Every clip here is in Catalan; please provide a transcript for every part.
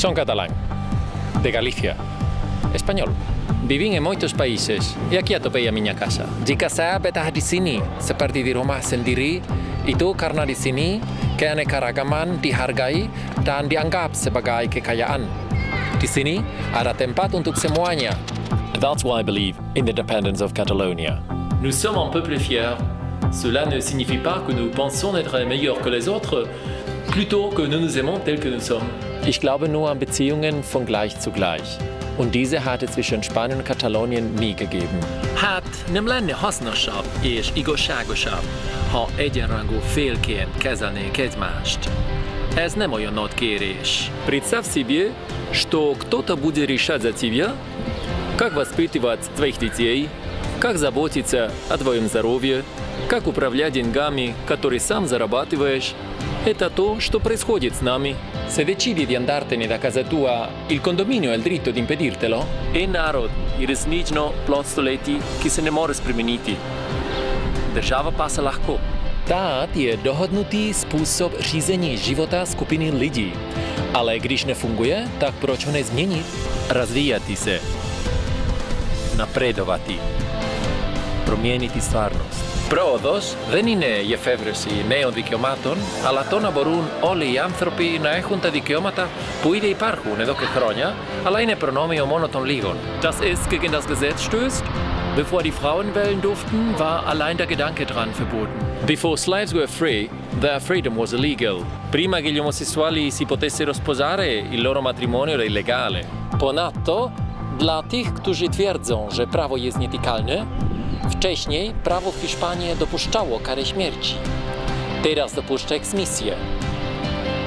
Son catalán, de Galicia, español. Vivín en moitos países e aquí atopei a miña casa. Jika saya betah di sini, seperti di rumah sendiri, itu karena di sini keanekaragaman dihargai dan dianggap sebagai kekayaan. Di sini ada tempat untuk semuanya. That's why I believe in the independence of Catalonia. Nous sommes un peuple fier. Cela ne signifie pas que nous pensons être meilleurs que les autres, plutôt que nous nous aimons tels que nous sommes. Ich glaube nur an Beziehungen von gleich zu gleich. Und diese hat es zwischen Spanien und Katalonien nie gegeben. Hát nem lenne hasznosabb és igazságosabb, ha egyenrangú félként kezelnénk egymást. Ez nem olyan nagy kérés. Представь себе, что кто-то будет решать за тебя, как воспитывать твоих детей, как заботиться о твоем здоровье, как управлять деньгами, которые сам зарабатываешь. Это то, что происходит с нами. Se decidi di andartene da casa tua, il condominio ha il diritto di impedirtelo? И народ и различно плод столетий, ki se ne more spremeniti. Država pasa lahko. Stát je dohodnutý způsob řízení života skupiny lidí. Ale když nefunguje, tak proč ho nezměnit? Развивати се. Напредовати. Променити стварност. Πρόοδος δεν είναι η εφεύρεση νέων δικαιωμάτων, αλλά το να μπορούν όλοι οι άνθρωποι να έχουν τα δικαιώματα που ήδη υπάρχουν εδώ και χρόνια, αλλά είναι προνόμιο μόνο των λίγων. Das ist gegen das Gesetz stößt. Bevor die Frauen wählen durften, war allein der Gedanke dran verboten. Before slaves were free, their freedom was illegal. Prima che gli omosessuali si potessero sposare, il loro matrimonio era illegale. Ponadto, dla tych, którzy twierdzą, że prawo jest nietykalne, wcześniej prawo w Hiszpanii dopuszczało karę śmierci. Teraz dopuszcza eksmisję.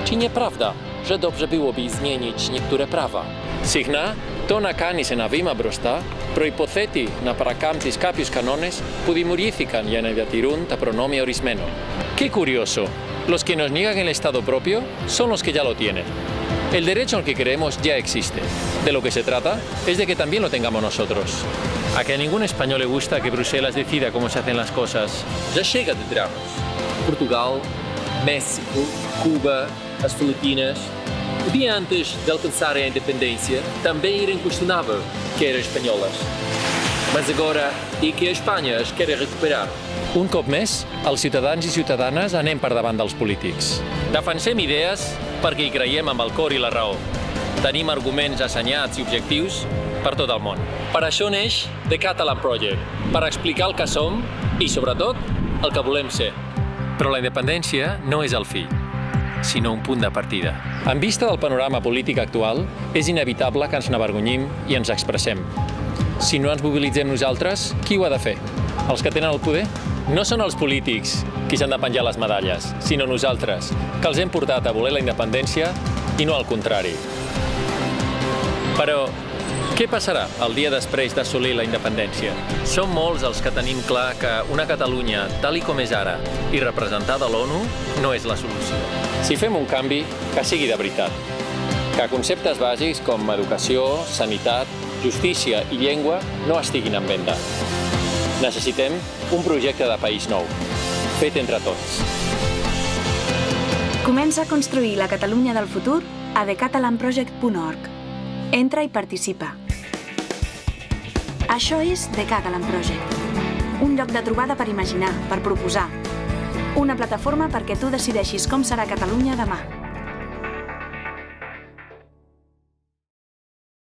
Czy nieprawda, że dobrze byłoby zmienić niektóre prawa? Συχνά, το να κάνεις ένα βήμα μπροστά προϋποθέτει να παρακάμψεις κάποιους κανόνες που δημιουργήθηκαν για να διατηρούν τα προνόμια ορισμένων. Qué curioso, los que nos niegan el Estado propio son los que ya lo tienen. El derecho al que creemos ya existe. De lo que se trata es de que también lo tengamos nosotros. A que a ningún español le gusta que Bruselas decida cómo se hacen las cosas. Já chega de dramas. Portugal, México, Cuba, as Filipinas. O dia antes de alcançarem a independência, também era inquestionável que eram espanholas. Mas agora é que a Espanha as quer recuperar. Un cop més, els ciutadans i ciutadanes anem per davant dels polítics. Defensem idees perquè hi creiem amb el cor i la raó. Tenim arguments assenyats i objectius per tot el món. Per això neix The Catalan Project, per explicar el que som i, sobretot, el que volem ser. Però la independència no és el fi, sinó un punt de partida. En vista del panorama polític actual, és inevitable que ens n'avergonyim i ens expressem. Si no ens mobilitzem nosaltres, qui ho ha de fer? Els que tenen el poder? No són els polítics qui s'han de penjar les medalles, sinó nosaltres, que els hem portat a voler la independència i no al contrari. Però què passarà el dia després d'assolir la independència? Som molts els que tenim clar que una Catalunya, tal i com és ara, i representada a l'ONU, no és la solució. Si fem un canvi, que sigui de veritat. Que conceptes bàsics com educació, sanitat, justícia i llengua no estiguin en venda. Necessitem un projecte de país nou, fet entre tots. Comença a construir la Catalunya del futur a thecatalanproject.org. Entra i participa. Això és The Catalan Project, un lloc de trobada per imaginar, per proposar. Una plataforma perquè tu decideixis com serà Catalunya demà.